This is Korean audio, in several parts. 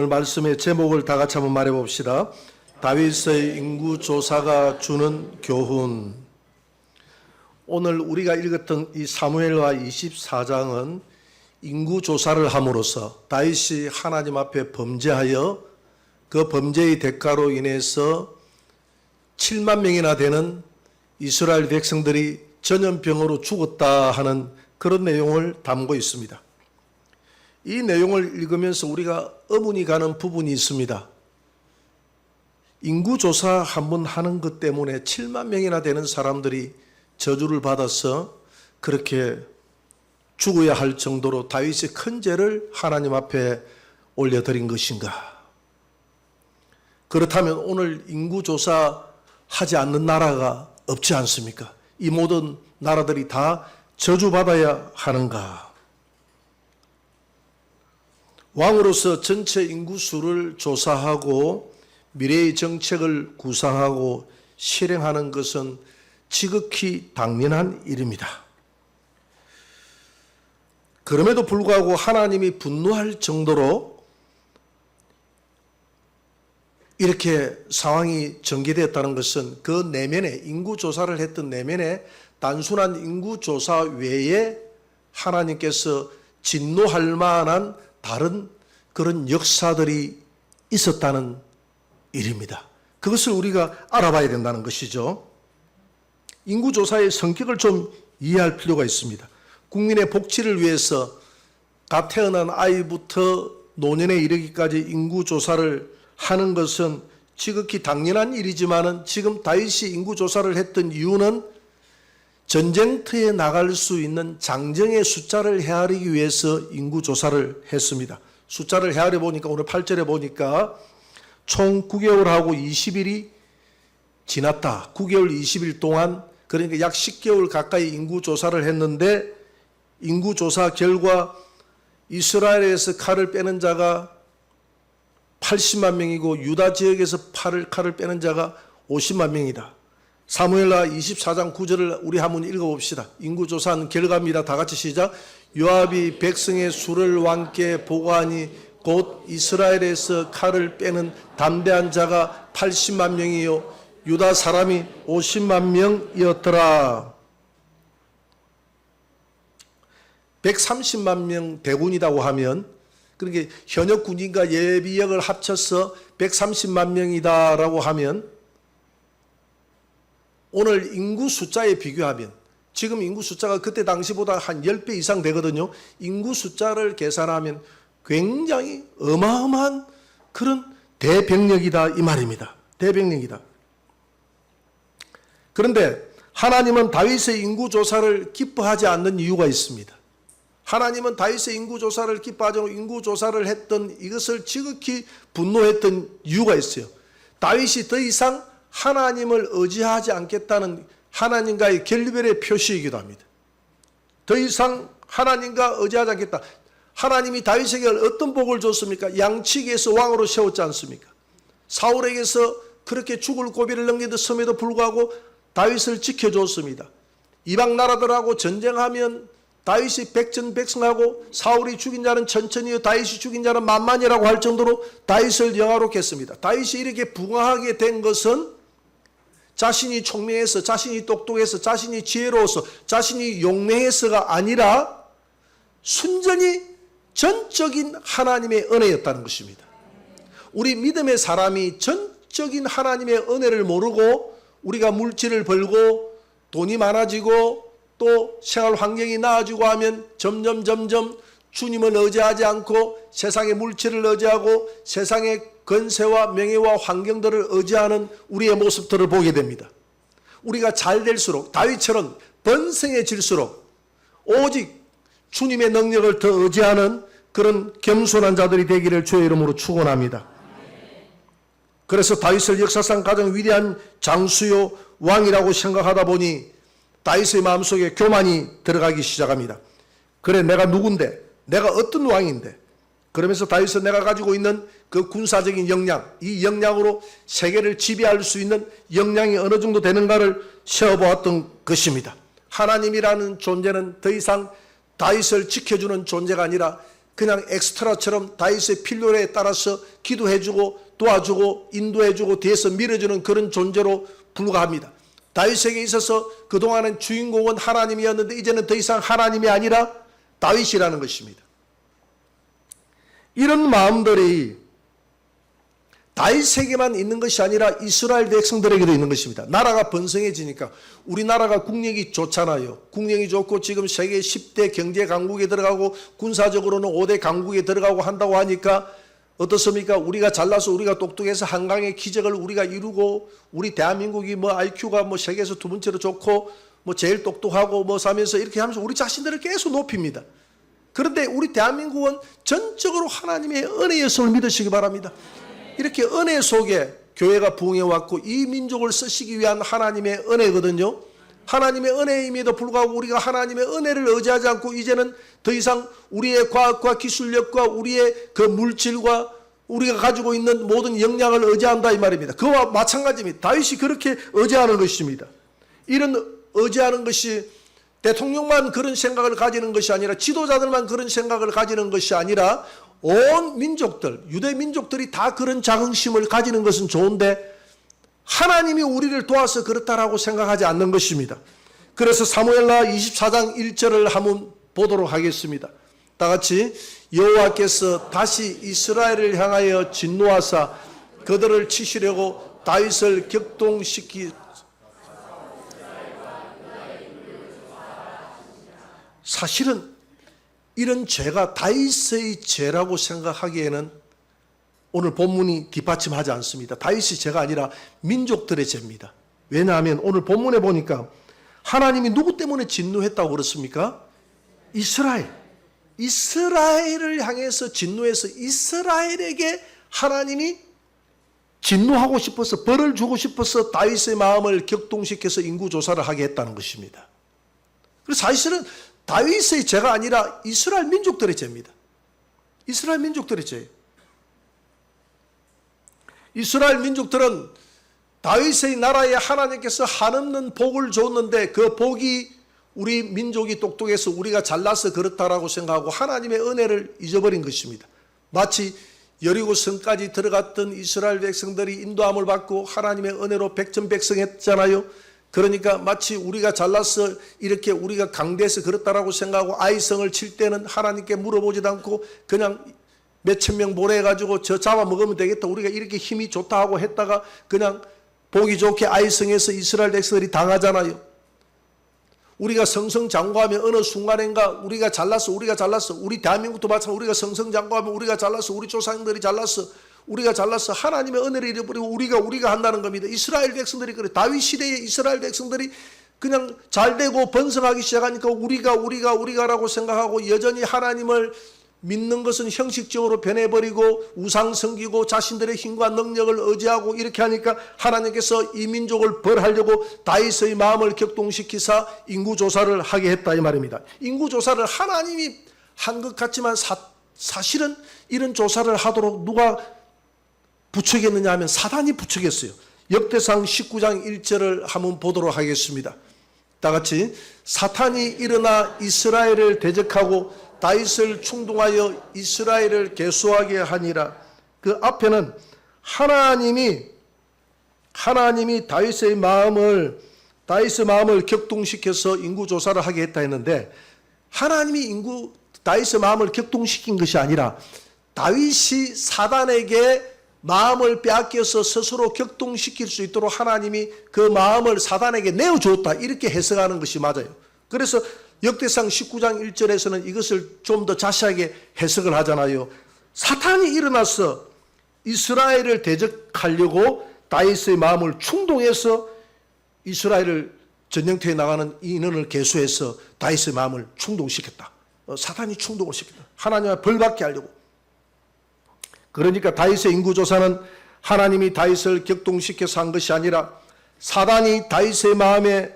말씀의 제목을 다 같이 한번 말해 봅시다. 다윗의 인구조사가 주는 교훈. 오늘 우리가 읽었던 이 사무엘하 24장은 인구조사를 함으로써 다윗이 하나님 앞에 범죄하여 그 범죄의 대가로 인해서 7만 명이나 되는 이스라엘 백성들이 전염병으로 죽었다 하는 그런 내용을 담고 있습니다. 이 내용을 읽으면서 우리가 의문이 가는 부분이 있습니다. 인구조사 한번 하는 것 때문에 7만 명이나 되는 사람들이 저주를 받아서 그렇게 죽어야 할 정도로 다윗이 큰 죄를 하나님 앞에 올려드린 것인가? 그렇다면 오늘 인구조사 하지 않는 나라가 없지 않습니까? 이 모든 나라들이 다 저주받아야 하는가? 왕으로서 전체 인구수를 조사하고 미래의 정책을 구상하고 실행하는 것은 지극히 당연한 일입니다. 그럼에도 불구하고 하나님이 분노할 정도로 이렇게 상황이 전개되었다는 것은 그 내면에 인구조사를 했던 내면에 단순한 인구조사 외에 하나님께서 진노할 만한 다른 그런 역사들이 있었다는 일입니다. 그것을 우리가 알아봐야 된다는 것이죠. 인구조사의 성격을 좀 이해할 필요가 있습니다. 국민의 복지를 위해서 갓 태어난 아이부터 노년에 이르기까지 인구조사를 하는 것은 지극히 당연한 일이지만은 지금 다윗이 인구조사를 했던 이유는 전쟁터에 나갈 수 있는 장정의 숫자를 헤아리기 위해서 인구조사를 했습니다. 숫자를 헤아려 보니까 오늘 8절에 보니까 총 9개월하고 20일이 지났다. 9개월 20일 동안 그러니까 약 10개월 가까이 인구조사를 했는데 인구조사 결과 이스라엘에서 칼을 빼는 자가 80만 명이고 유다 지역에서 칼을 빼는 자가 50만 명이다. 사무엘하 24장 9절을 우리 한번 읽어봅시다. 인구조사한 결과입니다. 다 같이 시작. 요압이 백성의 수를 왕께 보고하니 곧 이스라엘에서 칼을 빼는 담대한 자가 80만 명이요 유다 사람이 50만 명이었더라. 130만 명 대군이라고 하면 그러니까 현역 군인과 예비역을 합쳐서 130만 명이다라고 하면 오늘 인구 숫자에 비교하면 지금 인구 숫자가 그때 당시보다 한 10배 이상 되거든요. 인구 숫자를 계산하면 굉장히 어마어마한 그런 대병력이다 이 말입니다. 대병력이다. 그런데 하나님은 다윗의 인구조사를 기뻐하지 않는 이유가 있습니다. 하나님은 다윗의 인구조사를 기뻐하지 않고 인구조사를 했던 이것을 지극히 분노했던 이유가 있어요. 다윗이 더 이상 하나님을 의지하지 않겠다는 하나님과의 결별의 표시이기도 합니다. 더 이상 하나님과 의지하지 않겠다. 하나님이 다윗에게 어떤 복을 줬습니까? 양치기에서 왕으로 세웠지 않습니까? 사울에게서 그렇게 죽을 고비를 넘겼음에도 불구하고 다윗을 지켜줬습니다. 이방 나라들하고 전쟁하면 다윗이 백전백승하고 사울이 죽인 자는 천천히요 다윗이 죽인 자는 만만이라고 할 정도로 다윗을 영화롭게 했습니다. 다윗이 이렇게 부강하게 된 것은 자신이 총명해서 자신이 똑똑해서 자신이 지혜로워서 자신이 용맹해서가 아니라 순전히 전적인 하나님의 은혜였다는 것입니다. 우리 믿음의 사람이 전적인 하나님의 은혜를 모르고 우리가 물질을 벌고 돈이 많아지고 또 생활 환경이 나아지고 하면 점점 주님을 의지하지 않고 세상의 물질을 의지하고 세상의 권세와 명예와 환경들을 의지하는 우리의 모습들을 보게 됩니다. 우리가 잘 될수록 다윗처럼 번성해질수록 오직 주님의 능력을 더 의지하는 그런 겸손한 자들이 되기를 주의 이름으로 축원합니다. 그래서 다윗을 역사상 가장 위대한 장수요 왕이라고 생각하다 보니 다윗의 마음속에 교만이 들어가기 시작합니다. 그래 내가 누군데 내가 어떤 왕인데 그러면서 다윗은 내가 가지고 있는 그 군사적인 역량 이 역량으로 세계를 지배할 수 있는 역량이 어느 정도 되는가를 세어보았던 것입니다. 하나님이라는 존재는 더 이상 다윗을 지켜주는 존재가 아니라 그냥 엑스트라처럼 다윗의 필요에 따라서 기도해주고 도와주고 인도해주고 뒤에서 밀어주는 그런 존재로 불과합니다. 다윗에게 있어서 그동안은 주인공은 하나님이었는데 이제는 더 이상 하나님이 아니라 다윗이라는 것입니다. 이런 마음들이 다윗에게만 있는 것이 아니라 이스라엘 백성들에게도 있는 것입니다. 나라가 번성해지니까 우리나라가 국력이 좋잖아요. 국력이 좋고 지금 세계 10대 경제 강국에 들어가고 군사적으로는 5대 강국에 들어가고 한다고 하니까 어떻습니까? 우리가 잘나서 우리가 똑똑해서 한강의 기적을 우리가 이루고 우리 대한민국이 뭐 IQ가 뭐 세계에서 두 번째로 좋고 뭐 제일 똑똑하고 뭐 하면서 이렇게 하면서 우리 자신들을 계속 높입니다. 그런데 우리 대한민국은 전적으로 하나님의 은혜였음을 믿으시기 바랍니다. 이렇게 은혜 속에 교회가 부흥해왔고 이 민족을 쓰시기 위한 하나님의 은혜거든요. 하나님의 은혜임에도 불구하고 우리가 하나님의 은혜를 의지하지 않고 이제는 더 이상 우리의 과학과 기술력과 우리의 그 물질과 우리가 가지고 있는 모든 역량을 의지한다 이 말입니다. 그와 마찬가지입니다. 다윗이 그렇게 의지하는 것입니다. 이런 의지하는 것이 대통령만 그런 생각을 가지는 것이 아니라 지도자들만 그런 생각을 가지는 것이 아니라 온 민족들, 유대 민족들이 다 그런 자긍심을 가지는 것은 좋은데 하나님이 우리를 도와서 그렇다라고 생각하지 않는 것입니다. 그래서 사무엘하 24장 1절을 한번 보도록 하겠습니다. 다 같이 여호와께서 다시 이스라엘을 향하여 진노하사 그들을 치시려고 다윗을 격동시키 사실은 이런 죄가 다윗의 죄라고 생각하기에는 오늘 본문이 뒷받침하지 않습니다. 다윗의 죄가 아니라 민족들의 죄입니다. 왜냐하면 오늘 본문에 보니까 하나님이 누구 때문에 진노했다고 그렇습니까? 이스라엘을 향해서 진노해서 이스라엘에게 하나님이 진노하고 싶어서 벌을 주고 싶어서 다윗의 마음을 격동시켜서 인구조사를 하게 했다는 것입니다. 그래서 사실은 다윗의 죄가 아니라 이스라엘 민족들의 죄입니다. 이스라엘 민족들의 죄. 이스라엘 민족들은 다윗의 나라에 하나님께서 한없는 복을 줬는데 그 복이 우리 민족이 똑똑해서 우리가 잘나서 그렇다라고 생각하고 하나님의 은혜를 잊어버린 것입니다. 마치 여리고 성까지 들어갔던 이스라엘 백성들이 인도함을 받고 하나님의 은혜로 백전백승했잖아요. 그러니까 마치 우리가 잘나서 이렇게 우리가 강대해서 그렇다라고 생각하고 아이성을 칠 때는 하나님께 물어보지도 않고 그냥 몇천 명 보내가지고 저 잡아먹으면 되겠다. 우리가 이렇게 힘이 좋다 하고 했다가 그냥 보기 좋게 아이성에서 이스라엘 백성들이 당하잖아요. 우리가 성성장구하면 어느 순간인가 우리가 잘났어 우리 대한민국도 마찬가지로 우리가 성성장구하면 우리가 잘났어 우리 조상들이 잘났어 우리가 잘났어 하나님의 은혜를 잃어버리고 우리가 한다는 겁니다. 이스라엘 백성들이 그래. 다윗 시대의 이스라엘 백성들이 그냥 잘되고 번성하기 시작하니까 우리가라고 생각하고 여전히 하나님을 믿는 것은 형식적으로 변해버리고 우상 섬기고 자신들의 힘과 능력을 의지하고 이렇게 하니까 하나님께서 이 민족을 벌하려고 다윗의 마음을 격동시키사 인구조사를 하게 했다 이 말입니다. 인구조사를 하나님이 한 것 같지만 사실은 이런 조사를 하도록 누가 부추겼느냐 하면 사단이 부추겼어요. 역대상 19장 1절을 한번 보도록 하겠습니다. 다 같이 사탄이 일어나 이스라엘을 대적하고 다윗을 충동하여 이스라엘을 계수하게 하니라. 그 앞에는 하나님이 다윗의 마음을 격동시켜서 인구조사를 하게 했다 했는데 하나님이 다윗의 마음을 격동시킨 것이 아니라 다윗이 사단에게 마음을 빼앗겨서 스스로 격동시킬 수 있도록 하나님이 그 마음을 사단에게 내어주었다 이렇게 해석하는 것이 맞아요. 그래서 역대상 19장 1절에서는 이것을 좀 더 자세하게 해석을 하잖아요. 사탄이 일어나서 이스라엘을 대적하려고 다윗의 마음을 충동해서 이스라엘을 전쟁터에 나가는 인원을 계수해서 다윗의 마음을 충동시켰다. 사탄이 충동을 시켰다. 하나님을 벌받게 하려고. 그러니까 다윗의 인구조사는 하나님이 다윗을 격동시켜서 한 것이 아니라 사단이 다윗의 마음에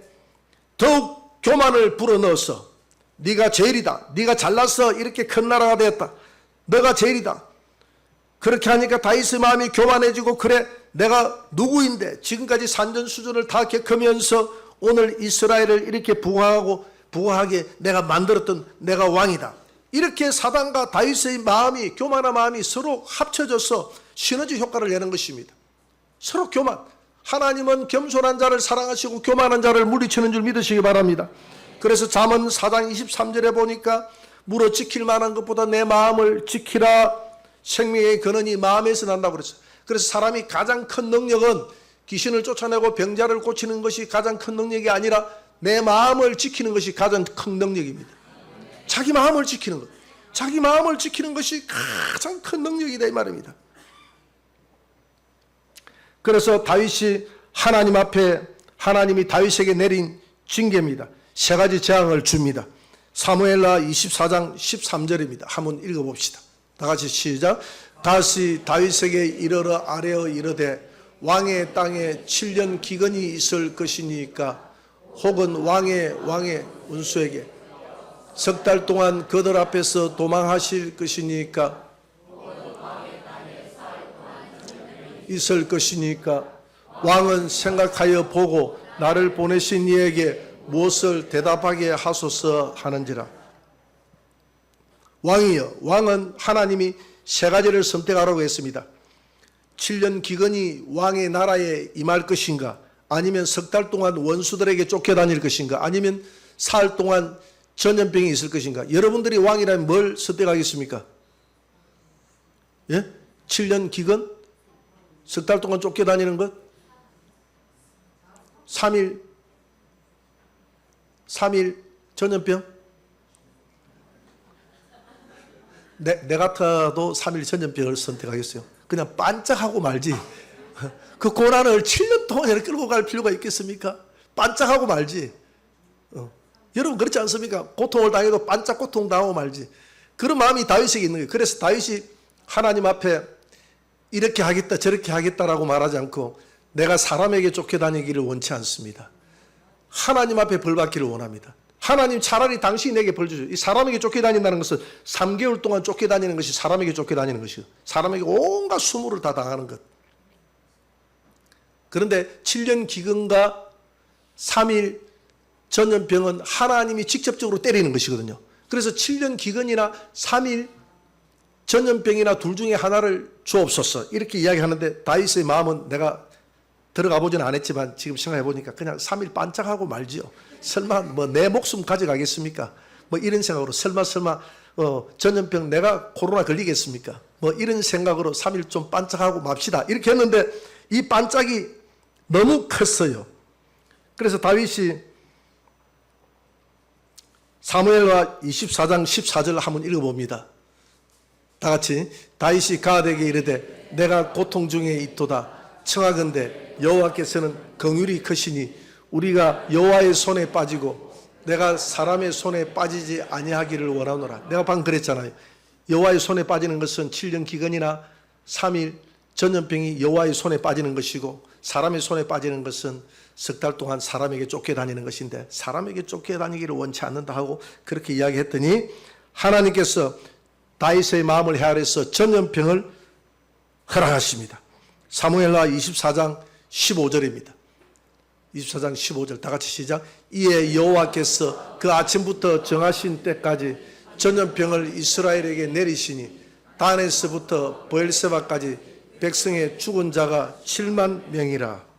더욱 교만을 불어넣어서 네가 제일이다. 네가 잘났어. 이렇게 큰 나라가 되었다. 너가 제일이다. 그렇게 하니까 다윗의 마음이 교만해지고 그래 내가 누구인데 지금까지 산전수전을 다 겪으면서 오늘 이스라엘을 이렇게 부하게 내가 만들었던 내가 왕이다. 이렇게 사단과 다윗의 마음이, 교만한 마음이 서로 합쳐져서 시너지 효과를 내는 것입니다. 서로 교만. 하나님은 겸손한 자를 사랑하시고 교만한 자를 물리치는 줄 믿으시기 바랍니다. 그래서 잠언 4장 23절에 보니까 물어 지킬 만한 것보다 내 마음을 지키라. 생명의 근원이 마음에서 난다고 그랬어요. 그래서 사람이 가장 큰 능력은 귀신을 쫓아내고 병자를 고치는 것이 가장 큰 능력이 아니라 내 마음을 지키는 것이 가장 큰 능력입니다. 자기 마음을 지키는 것. 자기 마음을 지키는 것이 가장 큰 능력이다 이 말입니다. 그래서 다윗이 하나님 앞에 하나님이 다윗에게 내린 징계입니다. 세 가지 재앙을 줍니다. 사무엘하 24장 13절입니다. 한번 읽어봅시다. 다 같이 시작. 다시 다윗에게 이르러 아뢰어 이르되 왕의 땅에 7년 기근이 있을 것이니까 혹은 왕의 운수에게 석 달 동안 그들 앞에서 도망하실 것이니까 있을 것이니까 왕은 생각하여 보고 나를 보내신 이에게 무엇을 대답하게 하소서 하는지라. 왕이여, 왕은 하나님이 세 가지를 선택하라고 했습니다. 7년 기근이 왕의 나라에 임할 것인가, 아니면 석 달 동안 원수들에게 쫓겨다닐 것인가, 아니면 사흘 동안 전염병이 있을 것인가. 여러분들이 왕이라면 뭘 선택하겠습니까? 예? 7년 기근? 석 달 동안 쫓겨다니는 것? 3일 전염병? 내 같아도 3일 전염병을 선택하겠어요. 그냥 반짝하고 말지. 그 고난을 7년 동안 이렇게 끌고 갈 필요가 있겠습니까? 반짝하고 말지. 여러분 그렇지 않습니까? 고통을 당해도 반짝 고통 당하고 말지. 그런 마음이 다윗에게 있는 거예요. 그래서 다윗이 하나님 앞에 이렇게 하겠다 저렇게 하겠다라고 말하지 않고 내가 사람에게 쫓겨다니기를 원치 않습니다. 하나님 앞에 벌 받기를 원합니다. 하나님 차라리 당신이 내게 벌 주죠. 이 사람에게 쫓겨다닌다는 것은 3개월 동안 쫓겨다니는 것이 사람에게 쫓겨다니는 것이요. 사람에게 온갖 수모를 다 당하는 것. 그런데 7년 기근과 3일 전염병은 하나님이 직접적으로 때리는 것이거든요. 그래서 7년 기근이나 3일 전염병이나 둘 중에 하나를 주옵소서 이렇게 이야기하는데 다윗의 마음은 내가 들어가 보지는 않았지만 지금 생각해 보니까 그냥 3일 반짝하고 말지요. 설마 뭐 내 목숨 가져가겠습니까? 뭐 이런 생각으로 설마 전염병 내가 코로나 걸리겠습니까? 뭐 이런 생각으로 3일 좀 반짝하고 맙시다. 이렇게 했는데 이 반짝이 너무 컸어요. 그래서 다윗이 사무엘하 24장 14절 한번 읽어봅니다. 다 같이 다윗이 가드에게 이르되 내가 고통 중에 있도다. 청하건대 여호와께서는 긍휼이 크시니 우리가 여호와의 손에 빠지고 내가 사람의 손에 빠지지 아니하기를 원하노라. 내가 방금 그랬잖아요. 여호와의 손에 빠지는 것은 7년 기근이나 3일 전염병이 여호와의 손에 빠지는 것이고 사람의 손에 빠지는 것은 석 달 동안 사람에게 쫓겨다니는 것인데 사람에게 쫓겨다니기를 원치 않는다 하고 그렇게 이야기했더니 하나님께서 다윗의 마음을 헤아려서 전염병을 허락하십니다. 사무엘하 24장 15절입니다. 24장 15절 다 같이 시작. 이에 여호와께서 그 아침부터 정하신 때까지 전염병을 이스라엘에게 내리시니 단에서부터 브엘세바까지 백성의 죽은 자가 7만 명이라.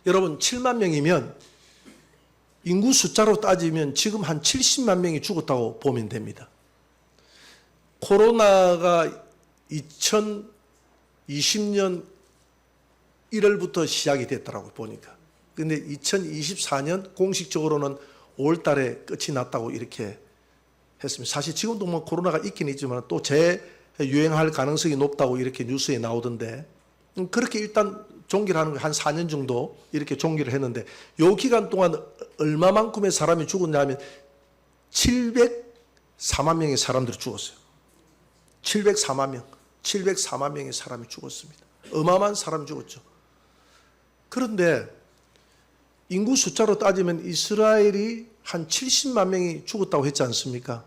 여러분 7만 명이면 인구 숫자로 따지면 지금 한 70만 명이 죽었다고 보면 됩니다. 코로나가 2020년 1월부터 시작이 됐더라고요, 보니까. 근데 2024년 공식적으로는 5월 달에 끝이 났다고 이렇게 했습니다. 사실 지금도 뭐 코로나가 있긴 있지만 또 재유행할 가능성이 높다고 이렇게 뉴스에 나오던데, 그렇게 일단 종기를 하는 거 한 4년 정도 이렇게 종기를 했는데, 요 기간 동안 얼마만큼의 사람이 죽었냐면 704만 명의 사람들이 죽었어요. 704만 명의 사람이 죽었습니다. 어마어마한 사람이 죽었죠. 그런데 인구 숫자로 따지면 이스라엘이 한 70만 명이 죽었다고 했지 않습니까?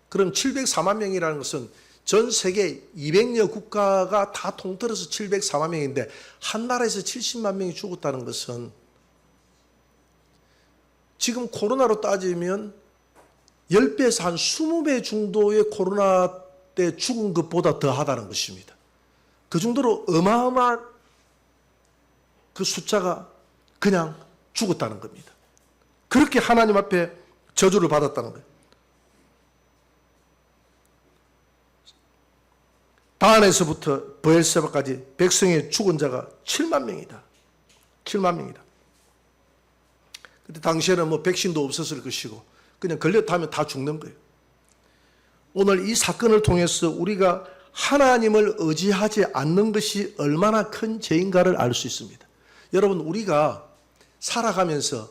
그럼 704만 명이라는 것은 전 세계 200여 국가가 다 통틀어서 704만 명인데 한 나라에서 70만 명이 죽었다는 것은 지금 코로나로 따지면 10배에서 한 20배 정도의 코로나 때 죽은 것보다 더 하다는 것입니다. 그 정도로 어마어마한 그 숫자가 그냥 죽었다는 겁니다. 그렇게 하나님 앞에 저주를 받았다는 거예요. 단에서부터 브엘세바까지 백성의 죽은 자가 7만 명이다. 7만 명이다. 그때 당시에는 뭐 백신도 없었을 것이고 그냥 걸렸다면 다 죽는 거예요. 오늘 이 사건을 통해서 우리가 하나님을 의지하지 않는 것이 얼마나 큰 죄인가를 알 수 있습니다. 여러분, 우리가 살아가면서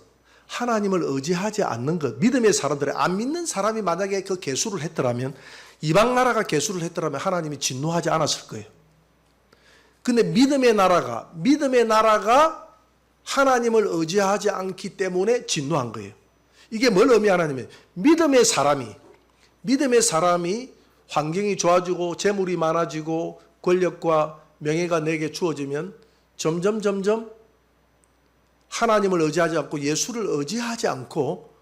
하나님을 의지하지 않는 것, 믿음의 사람들의, 안 믿는 사람이 만약에 그 개수를 했더라면, 이방 나라가 개수를 했더라면 하나님이 진노하지 않았을 거예요. 근데 믿음의 나라가 하나님을 의지하지 않기 때문에 진노한 거예요. 이게 뭘 의미하냐면, 믿음의 사람이 환경이 좋아지고 재물이 많아지고 권력과 명예가 내게 주어지면 점점 하나님을 의지하지 않고 예수를 의지하지 않고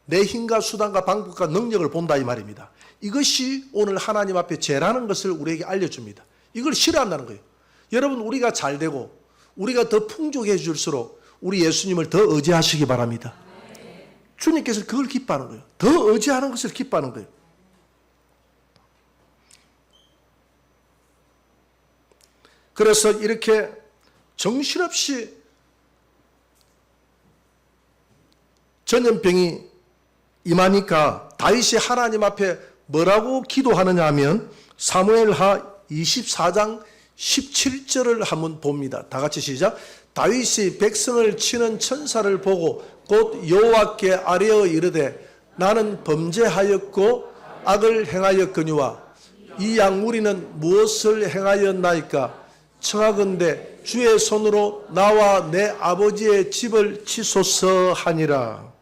내 힘과 수단과 방법과 능력을 본다 이 말입니다. 이것이 오늘 하나님 앞에 죄라는 것을 우리에게 알려줍니다. 이걸 싫어한다는 거예요. 여러분, 우리가 잘 되고 우리가 더 풍족해질수록 우리 예수님을 더 의지하시기 바랍니다. 주님께서 그걸 기뻐하는 거예요. 더 의지하는 것을 기뻐하는 거예요. 그래서 이렇게 정신없이 전염병이 임하니까 다윗이 하나님 앞에 뭐라고 기도하느냐 하면 사무엘하 24장 17절을 한번 봅니다. 다 같이 시작. 다윗이 백성을 치는 천사를 보고 곧 여호와께 아뢰어 이르되 나는 범죄하였고 악을 행하였거니와 이 양무리는 무엇을 행하였나이까? 청하건대 주의 손으로 나와 내 아버지의 집을 치소서 하니라.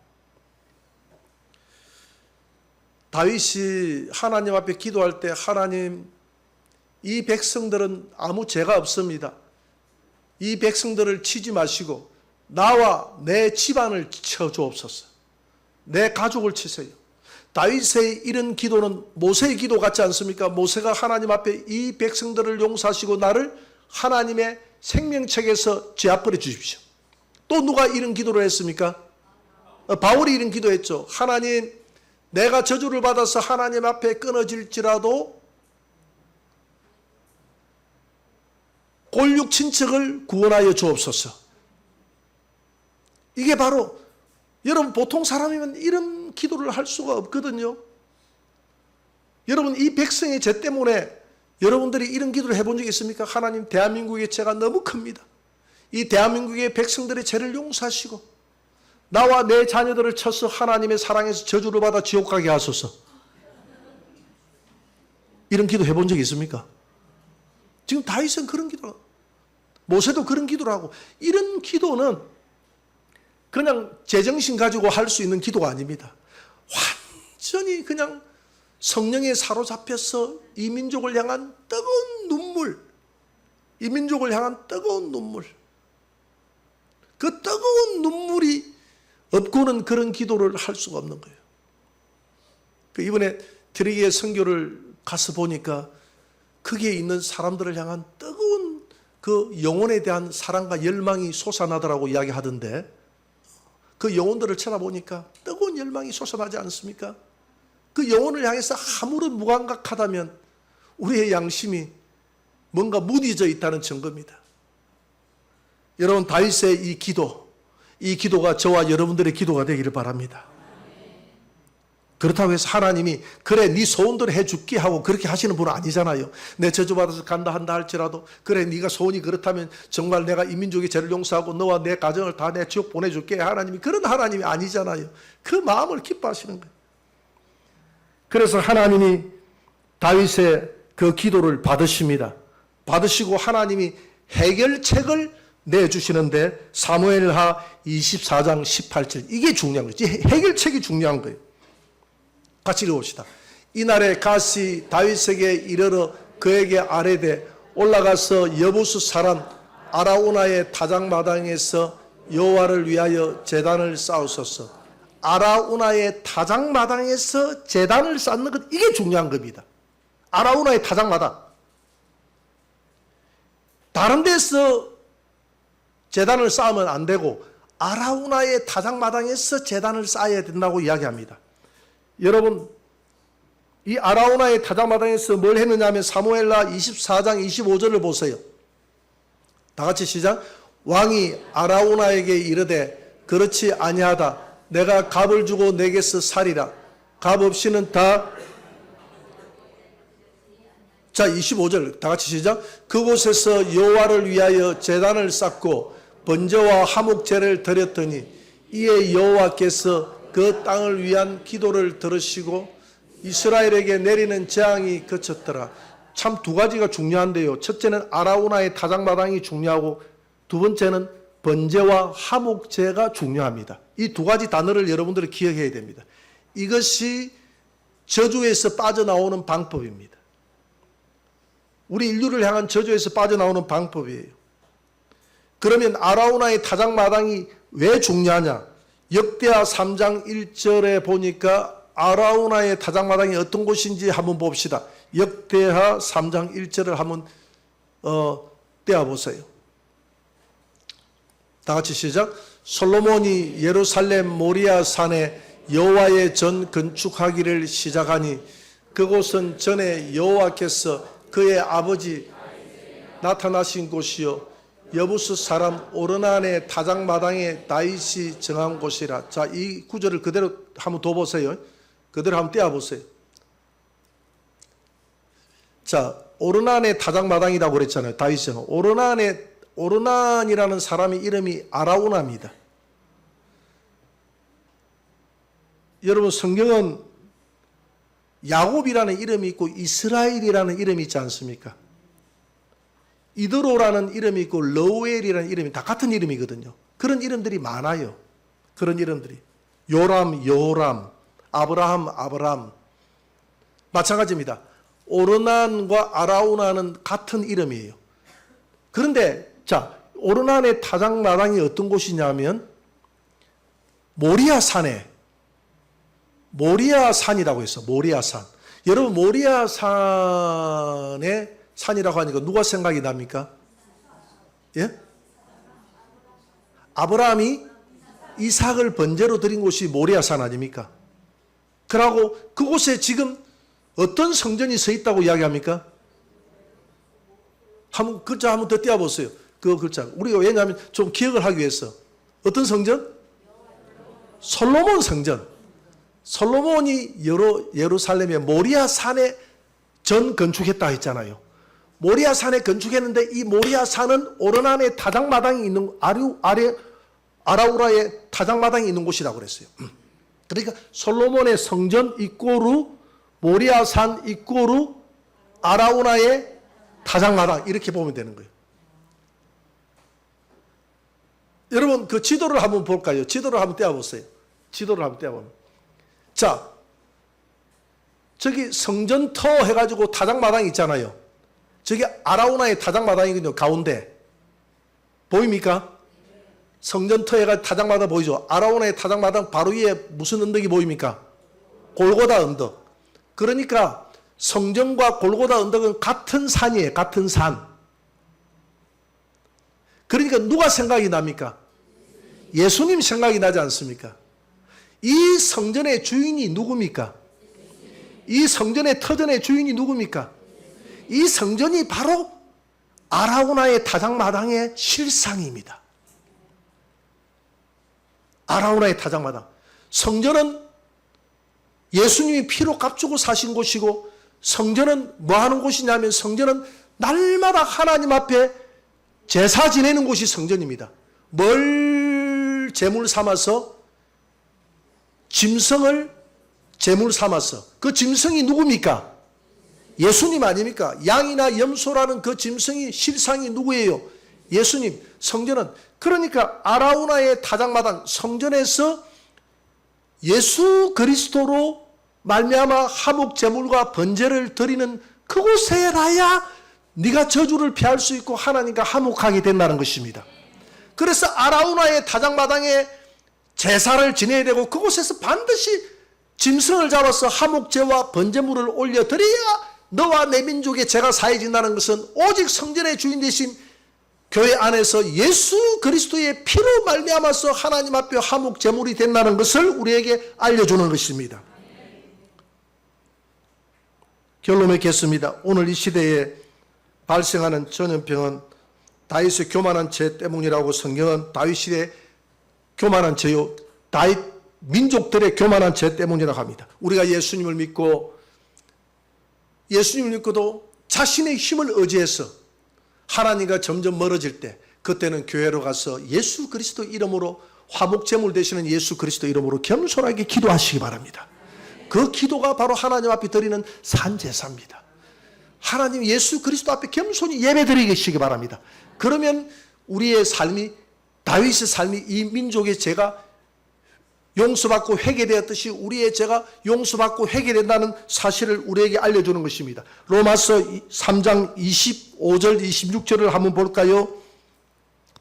다윗이 하나님 앞에 기도할 때, 하나님, 이 백성들은 아무 죄가 없습니다. 이 백성들을 치지 마시고 나와 내 집안을 쳐주옵소서. 내 가족을 치세요. 다윗의 이런 기도는 모세의 기도 같지 않습니까? 모세가 하나님 앞에 이 백성들을 용서하시고 나를 하나님의 생명책에서 제압버려 주십시오. 또 누가 이런 기도를 했습니까? 바울이 이런 기도했죠. 하나님, 내가 저주를 받아서 하나님 앞에 끊어질지라도 골육 친척을 구원하여 주옵소서. 이게 바로, 여러분, 보통 사람이면 이런 기도를 할 수가 없거든요. 여러분, 이 백성의 죄 때문에 여러분들이 이런 기도를 해본 적이 있습니까? 하나님, 대한민국의 죄가 너무 큽니다. 이 대한민국의 백성들의 죄를 용서하시고 나와 내 자녀들을 쳐서 하나님의 사랑에서 저주를 받아 지옥 가게 하소서. 이런 기도 해본 적이 있습니까? 지금 다윗은 그런 기도, 모세도 그런 기도를 하고, 이런 기도는 그냥 제정신 가지고 할 수 있는 기도가 아닙니다. 완전히 그냥 성령에 사로잡혀서 이 민족을 향한 뜨거운 눈물, 이 민족을 향한 뜨거운 눈물, 그 뜨거운 눈물이 없고는 그런 기도를 할 수가 없는 거예요. 이번에 트리기의 선교를 가서 보니까 거기에 있는 사람들을 향한 뜨거운 그 영혼에 대한 사랑과 열망이 솟아나더라고 이야기하던데, 그 영혼들을 쳐다보니까 뜨거운 열망이 솟아나지 않습니까? 그 영혼을 향해서 아무런 무감각하다면 우리의 양심이 뭔가 무디져 있다는 증거입니다. 여러분, 다윗의 이 기도가 저와 여러분들의 기도가 되기를 바랍니다. 그렇다고 해서 하나님이 그래 네 소원대로 해줄게 하고 그렇게 하시는 분은 아니잖아요. 내 저주받아서 간다 한다 할지라도 그래 네가 소원이 그렇다면 정말 내가 이 민족의 죄를 용서하고 너와 내 가정을 다 내 지옥 보내줄게. 하나님이 그런 하나님이 아니잖아요. 그 마음을 기뻐하시는 거예요. 그래서 하나님이 다윗의 그 기도를 받으십니다. 받으시고 하나님이 해결책을 내주시는데 사무엘하 24장 18절, 이게 중요한 거죠. 해결책이 중요한 거예요. 같이 읽어봅시다. 이날에 갓이 다윗에게 이르러 그에게 아뢰되 올라가서 여부수 사람 아라우나의 타작마당에서 여호와를 위하여 제단을 쌓으소서. 아라우나의 타작마당에서 제단을 쌓는 것, 이게 중요한 겁니다. 아라우나의 타작마당. 다른 데서 제단을 쌓으면 안 되고 아라우나의 타작마당에서 제단을 쌓아야 된다고 이야기합니다. 여러분, 이 아라우나의 타작마당에서 뭘 했느냐 하면 사무엘하 24장 25절을 보세요. 다 같이 시작. 왕이 아라우나에게 이르되 그렇지 아니하다. 내가 값을 주고 내게서 살이라. 값 없이는 다. 자, 25절 다 같이 시작. 그곳에서 여호와를 위하여 제단을 쌓고 번제와 화목제를 드렸더니 이에 여호와께서 그 땅을 위한 기도를 들으시고 이스라엘에게 내리는 재앙이 그쳤더라. 참 두 가지가 중요한데요. 첫째는 아라우나의 타작마당이 중요하고 두 번째는 번제와 화목제가 중요합니다. 이 두 가지 단어를 여러분들이 기억해야 됩니다. 이것이 저주에서 빠져나오는 방법입니다. 우리 인류를 향한 저주에서 빠져나오는 방법이에요. 그러면 아라우나의 타작마당이 왜 중요하냐? 역대하 3장 1절에 보니까 아라우나의 타작마당이 어떤 곳인지 한번 봅시다. 역대하 3장 1절을 한번 떼어보세요. 다 같이 시작. 솔로몬이 예루살렘 모리아 산에 여호와의 전 건축하기를 시작하니 그곳은 전에 여호와께서 그의 아버지 나타나신 곳이요 여부스 사람 오르난의 타작마당에 다윗이 정한 곳이라. 자, 이 구절을 그대로 한번 더 보세요. 그대로 한번 떼어보세요. 자, 오르난의 타작마당이라고 그랬잖아요. 다윗은 오르난이라는 사람의 이름이 아라우나입니다. 여러분, 성경은 야곱이라는 이름이 있고 이스라엘이라는 이름이 있지 않습니까? 이드로라는 이름이 있고 러우엘이라는 이름이 다 같은 이름이거든요. 그런 이름들이 많아요. 그런 이름들이. 요람, 여호람, 아브라함, 아브람. 마찬가지입니다. 오르난과 아라우나는 같은 이름이에요. 그런데 자, 오르난의 타작마당이 어떤 곳이냐면 모리아산에, 모리아산이라고 했어. 모리아산. 여러분, 모리아산에 산이라고 하니까 누가 생각이 납니까? 예? 아브라함이 이삭을 번제로 드린 곳이 모리아산 아닙니까? 그러고 그곳에 지금 어떤 성전이 서 있다고 이야기합니까? 한번 글자 한번 더 띄워보세요. 그 글자. 우리가 왜냐하면 좀 기억을 하기 위해서. 어떤 성전? 솔로몬 성전. 솔로몬이 예루살렘의 모리아산에 전 건축했다 했잖아요. 모리아산에 건축했는데 이 모리아산은 오르난의 타작마당이 있는 아라우라의 타작마당이 있는 곳이라고 그랬어요. 그러니까 솔로몬의 성전 이꼬르 모리아산 이꼬르 아라우나의 타작마당 이렇게 보면 되는 거예요. 여러분, 그 지도를 한번 볼까요? 지도를 한번 떼어보세요. 지도를 한번 떼어보면. 자, 저기 성전터 해가지고 타작마당 있잖아요. 저기 아라우나의 타작마당이거든요. 가운데. 보입니까? 성전터 해가지고 타작마당 보이죠? 아라우나의 타작마당 바로 위에 무슨 언덕이 보입니까? 골고다 언덕. 그러니까 성전과 골고다 언덕은 같은 산이에요. 같은 산. 그러니까 누가 생각이 납니까? 예수님 생각이 나지 않습니까? 이 성전의 주인이 누굽니까? 이 성전의 터전의 주인이 누굽니까? 이 성전이 바로 아라우나의 타작마당의 실상입니다. 아라우나의 타작마당. 성전은 예수님이 피로 값주고 사신 곳이고, 성전은 뭐 하는 곳이냐면 성전은 날마다 하나님 앞에 제사 지내는 곳이 성전입니다. 뭘 제물 삼아서? 짐승을 제물 삼아서. 그 짐승이 누굽니까? 예수님 아닙니까? 양이나 염소라는 그 짐승이 실상이 누구예요? 예수님. 성전은 그러니까 아라우나의 타작마당 성전에서 예수 그리스도로 말미암아 화목 제물과 번제를 드리는 그곳에라야 네가 저주를 피할 수 있고 하나님과 화목하게 된다는 것입니다. 그래서 아라우나의 타작마당에 제사를 지내야 되고 그곳에서 반드시 짐승을 잡아서 화목제와 번제물을 올려드려야 너와 내 민족의 죄가 사해진다는 것은 오직 성전의 주인 되신 교회 안에서 예수 그리스도의 피로 말미암아서 하나님 앞에 화목제물이 된다는 것을 우리에게 알려주는 것입니다. 결론 맺겠습니다. 오늘 이 시대에 발생하는 전염병은 다윗의 교만한 죄 때문이라고 성경은 다윗의 교만한 죄요, 다윗 민족들의 교만한 죄 때문이라고 합니다. 우리가 예수님을 믿고도 자신의 힘을 의지해서 하나님과 점점 멀어질 때, 그때는 교회로 가서 예수 그리스도 이름으로 화목제물 되시는 예수 그리스도 이름으로 겸손하게 기도하시기 바랍니다. 그 기도가 바로 하나님 앞에 드리는 산제사입니다. 하나님 예수 그리스도 앞에 겸손히 예배드리시기 바랍니다. 그러면 우리의 삶이, 다윗의 삶이 이 민족의 죄가 용서받고 회개되었듯이 우리의 죄가 용서받고 회개된다는 사실을 우리에게 알려주는 것입니다. 로마서 3장 25절 26절을 한번 볼까요?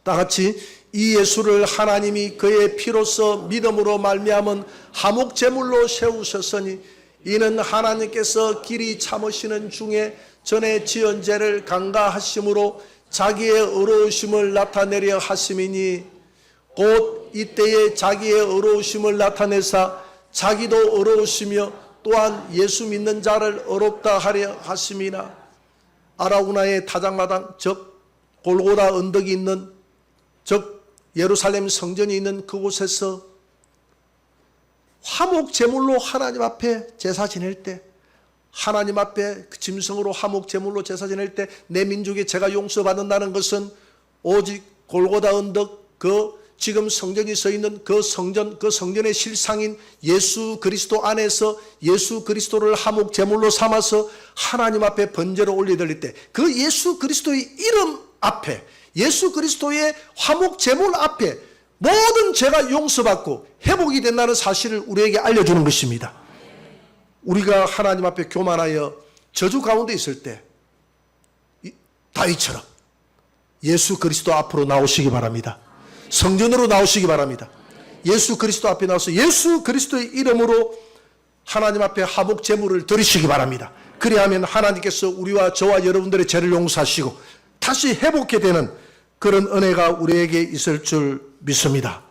다 같이, 이 예수를 하나님이 그의 피로서 믿음으로 말미암은 화목제물로 세우셨으니 이는 하나님께서 길이 참으시는 중에 전에 지은 죄를 간과하심으로 자기의 의로우심을 나타내려 하심이니 곧 이때에 자기의 의로우심을 나타내사 자기도 의로우시며 또한 예수 믿는 자를 의롭다 하려 하심이나. 아라우나의 타작마당, 즉 골고다 언덕이 있는, 즉 예루살렘 성전이 있는 그곳에서 화목제물로 하나님 앞에 제사 지낼 때, 하나님 앞에 짐승으로 화목제물로 제사 지낼 때 내 민족의 죄가 용서받는다는 것은 오직 골고다 언덕, 그 지금 성전이 서 있는 그 성전, 그 성전의 실상인 예수 그리스도 안에서 예수 그리스도를 화목제물로 삼아서 하나님 앞에 번제로 올려드릴 때 그 예수 그리스도의 이름 앞에, 예수 그리스도의 화목제물 앞에 모든 죄가 용서받고 회복이 된다는 사실을 우리에게 알려주는 것입니다. 우리가 하나님 앞에 교만하여 저주 가운데 있을 때 다윗처럼 예수 그리스도 앞으로 나오시기 바랍니다. 성전으로 나오시기 바랍니다. 예수 그리스도 앞에 나와서 예수 그리스도의 이름으로 하나님 앞에 화목제물을 드리시기 바랍니다. 그리하면 하나님께서 우리와 저와 여러분들의 죄를 용서하시고 다시 회복해 되는 그런 은혜가 우리에게 있을 줄 믿습니다.